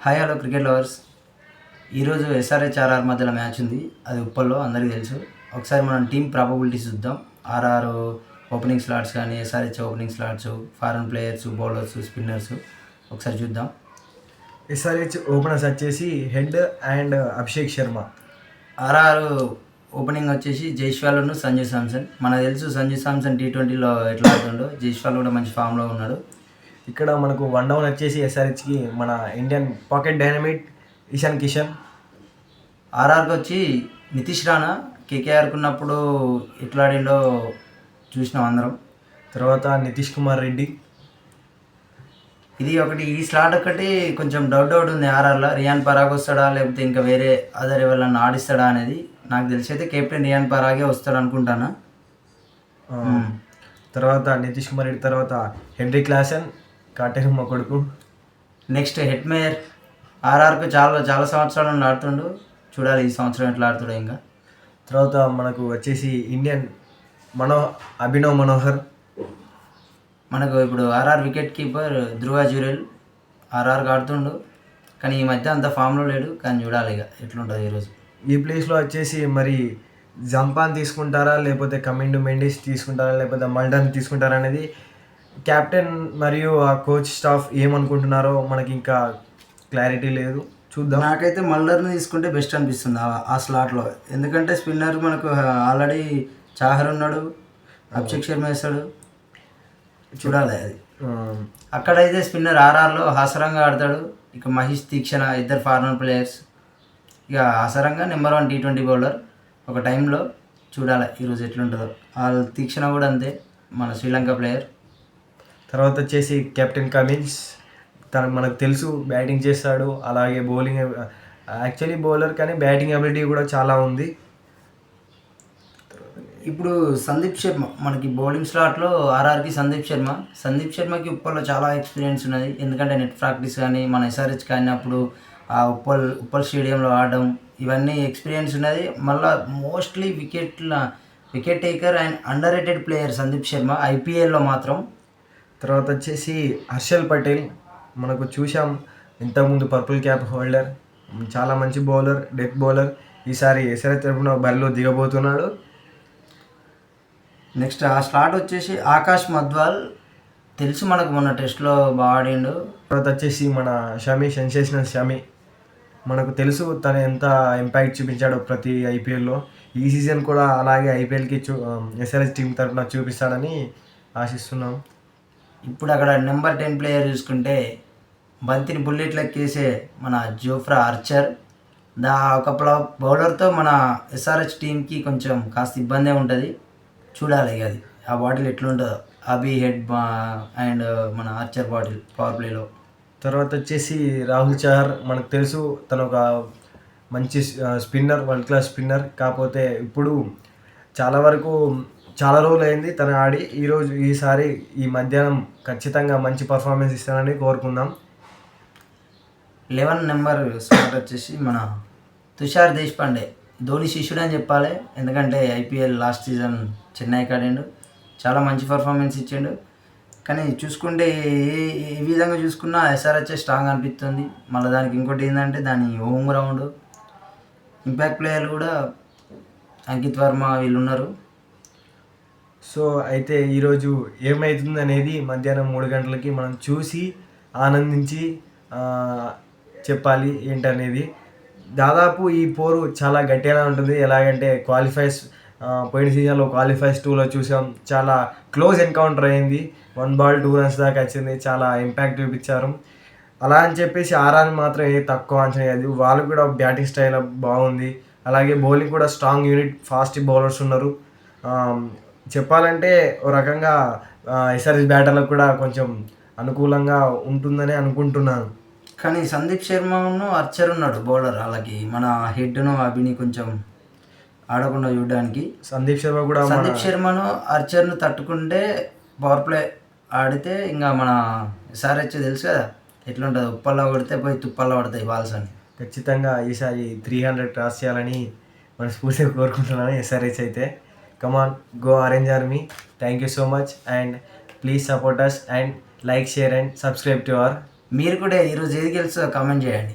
Hi hello cricket lovers. ఈరోజు SRH మధ్యలో match ఉంది. అది ఉప్పల్లో అందరికీ తెలుసు. ఒకసారి మనం టీం ప్రాబబిలిటీస్ చూద్దాం. ఆర్ఆర్ ఓపెనింగ్ స్లాట్స్ కానీ, SRH opening slots, foreign players, bowlers, spinners ఒకసారి చూద్దాం. ఎస్ఆర్హెచ్ ఓపెనర్స్ వచ్చేసి Head and Abhishek Sharma. RR opening వచ్చేసి జైస్వాల్ను సంజు శాంసన్. మనకు తెలుసు సంజు శాంసన్ T20లో ఎట్లా ఆడుతుండో, జైస్వాల్ కూడా మంచి ఫామ్లో ఉన్నాడు. ఇక్కడ మనకు వన్ డౌన్ వచ్చేసి ఎస్ఆర్హెచ్కి మన Indian pocket dynamite Ishan Kishan. ఆర్ఆర్కి వచ్చి నితీష్ రాణా కేకేఆర్కి ఉన్నప్పుడు ఎట్లా ఆడిండో చూసినాం అందరం. తర్వాత నితీష్ కుమార్ రెడ్డి. ఈ స్లాట్ ఒకటి కొంచెం డౌట్ ఉంది ఆర్ఆర్లో. రియాన్ పరాగ్ వస్తాడా లేకపోతే ఇంకా వేరే అదర్ ఎవరైనా ఆడిస్తాడా అనేది. నాకు తెలిసి అయితే కెప్టెన్ రియాన్ పరాగే వస్తాడు అనుకుంటాను. తర్వాత నితీష్ కుమార్ రెడ్డి తర్వాత హెన్రీ క్లాసన్, కాటేరమ్మ కొడుకు. Next head mayor. ఆర్ఆర్కు చాలా చాలా సంవత్సరాల నుండి ఆడుతుండు. చూడాలి ఈ సంవత్సరం ఎట్లా ఆడుతాడో. ఇంకా తర్వాత మనకు వచ్చేసి ఇండియన్ అభినవ్ మనోహర్. మనకు ఇప్పుడు ఆర్ఆర్ వికెట్ కీపర్ ధ్రువ జురెల్. ఆర్ఆర్కి ఆడుతుండు కానీ ఈ మధ్య అంత ఫామ్లో లేడు. కానీ చూడాలి ఇక ఎట్లుంటుంది ఈరోజు. ఈ ప్లేస్లో వచ్చేసి మరి జంపాన్ తీసుకుంటారా లేకపోతే కమిండు మెండిస్ తీసుకుంటారా లేకపోతే మల్డన్ తీసుకుంటారా అనేది కెప్టెన్ మరియు ఆ కోచ్ స్టాఫ్ ఏమనుకుంటున్నారో మనకి ఇంకా క్లారిటీ లేదు. చూద్దాం. నాకైతే మల్డర్ని తీసుకుంటే బెస్ట్ అనిపిస్తుంది ఆ స్లాట్లో. ఎందుకంటే స్పిన్నర్ మనకు ఆల్రెడీ చాహర్ ఉన్నాడు, అభిషేక్ శర్మ వేస్తాడు. చూడాలి అది. అక్కడైతే స్పిన్నర్ ఆర్ఆర్లో హాసరంగా ఆడతాడు. ఇక మహేష్ తీక్షణ ఇద్దరు ఫారెన్ ప్లేయర్స్. ఇక హాసరంగా నెంబర్ 1 T20 బౌలర్ ఒక టైంలో. చూడాలి ఈరోజు ఎట్లుంటుందో. వాళ్ళ తీక్షణ కూడా అంతే, మన శ్రీలంక ప్లేయర్. తర్వాత వచ్చేసి కెప్టెన్ కమిన్స్. మనకు తెలుసు బ్యాటింగ్ చేస్తాడు, అలాగే బౌలింగ్ యాక్చువల్లీ బౌలర్ కానీ బ్యాటింగ్ అబిలిటీ కూడా చాలా ఉంది. ఇప్పుడు సందీప్ శర్మ మనకి బౌలింగ్ స్లాట్లో ఆర్ఆర్కి సందీప్ శర్మకి ఉప్పల్లో చాలా ఎక్స్పీరియన్స్ ఉన్నది. ఎందుకంటే నెట్ ప్రాక్టీస్ కానీ మన ఎస్ఆర్హెచ్ కానినప్పుడు ఆ ఉప్పల్ స్టేడియంలో ఆడడం ఇవన్నీ ఎక్స్పీరియన్స్ ఉన్నది. మళ్ళీ mostly wicket taker and under rated player Sandeep Sharma ఐపీఎల్లో మాత్రం. తర్వాత వచ్చేసి హర్షల్ పటేల్. మనకు చూసాం ఇంతకుముందు పర్పుల్ క్యాప్ హోల్డర్, చాలా మంచి బౌలర్, డెత్ బౌలర్. ఈసారి ఎస్ఆర్హెచ్ తరఫున బరిలో దిగబోతున్నాడు. నెక్స్ట్ ఆ స్లాట్ వచ్చేసి ఆకాష్ మధ్వాల్. తెలుసు మనకు మొన్న టెస్ట్లో బాగా ఆడిండు. తర్వాత వచ్చేసి మన సెన్సేషనల్ షమి. మనకు తెలుసు తను ఎంత ఇంపాక్ట్ చూపించాడో ప్రతి ఐపీఎల్లో. ఈ సీజన్ కూడా అలాగే ఐపీఎల్కి ఎస్ఆర్హెచ్ టీం తరఫున చూపిస్తాడని ఆశిస్తున్నాం. ఇప్పుడు అక్కడ నెంబర్ 10 ప్లేయర్ చూసుకుంటే బంతిని బుల్లెట్లకు వేసే మన జోఫ్రా ఆర్చర్. ఒక బౌలర్తో మన ఎస్ఆర్హెచ్ టీంకి కొంచెం కాస్త ఇబ్బందే ఉంటుంది. చూడాలి ఇక అది ఆ బాటిల్ ఎట్లుంటుందో. అబీ హెడ్ అండ్ మన ఆర్చర్ బాటిల్ పవర్ ప్లేలో. తర్వాత వచ్చేసి రాహుల్ చహర్. మనకు తెలుసు తను ఒక మంచి స్పిన్నర్, వరల్డ్ క్లాస్ స్పిన్నర్. కాకపోతే ఇప్పుడు చాలా రోజులు అయింది తను ఆడి. ఈసారి ఈ మధ్యాహ్నం ఖచ్చితంగా మంచి పర్ఫార్మెన్స్ ఇస్తానని కోరుకుందాం. 11 నెంబర్ స్లాట్ వచ్చేసి మన తుషార్ దేశ్పాండే. ధోని శిష్యుడు అని చెప్పాలి. ఎందుకంటే ఐపీఎల్ లాస్ట్ సీజన్ చెన్నైకి ఆడిండు, చాలా మంచి పర్ఫార్మెన్స్ ఇచ్చిండు. కానీ చూసుకుంటే ఏ విధంగా చూసుకున్నా ఎస్ఆర్హెచ్ స్ట్రాంగ్ అనిపిస్తుంది. మళ్ళీ దానికి ఇంకోటి ఏంటంటే దాని హోమ్ గ్రౌండ్. ఇంపాక్ట్ ప్లేయర్లు కూడా అంకిత్ వర్మ వీళ్ళు ఉన్నారు. సో అయితే ఈరోజు ఏమవుతుంది అనేది మధ్యాహ్నం 3 గంటలకి మనం చూసి ఆనందించి చెప్పాలి ఏంటనేది. దాదాపు ఈ పోరు చాలా గట్టిగా ఉంటుంది. ఎలాగంటే పోయిన సీజన్లో క్వాలిఫైర్స్ 2లో చూసాం, చాలా క్లోజ్ ఎన్కౌంటర్ అయింది. 1 బాల్ 2 రన్స్ దాకా వచ్చింది. చాలా ఇంపాక్ట్ చూపించారు. అలా అని చెప్పేసి ఆర్ఆర్ని మాత్రం తక్కువ అంచనా లేదు. వాళ్ళు కూడా బ్యాటింగ్ స్టైల్ బాగుంది. అలాగే బౌలింగ్ కూడా స్ట్రాంగ్ యూనిట్, ఫాస్ట్ బౌలర్స్ ఉన్నారు. చెప్పాలంటే ఓ రకంగా ఎస్ఆర్హెచ్ బ్యాటర్లకు కూడా కొంచెం అనుకూలంగా ఉంటుందని అనుకుంటున్నాను. కానీ సందీప్ శర్మను ఆర్చర్ ఉన్నాడు బౌలర్. అలాగే మన హెడ్ను అభిని కొంచెం ఆడకుండా చూడడానికి. సందీప్ శర్మను ఆర్చర్ను తట్టుకుంటే పవర్ ప్లే ఆడితే ఇంకా మన ఎస్ఆర్హెచ్ తెలుసు కదా ఎట్లుంటుంది. ఉప్పల్లో కొడితే పోయి తుప్పల్లో పడతాయి బాల్స్ అని. ఖచ్చితంగా ఈసారి 300 క్రాస్ చేయాలని మనస్ఫూర్తిగా కోరుకుంటున్నాను ఎస్ఆర్హెచ్ అయితే. Come on, go Orange Army. Thank you so much and please support us and like, share and subscribe to our మీరు కూడా ఈరోజు ఏది గెలుస్తుందో కామెంట్ చేయండి.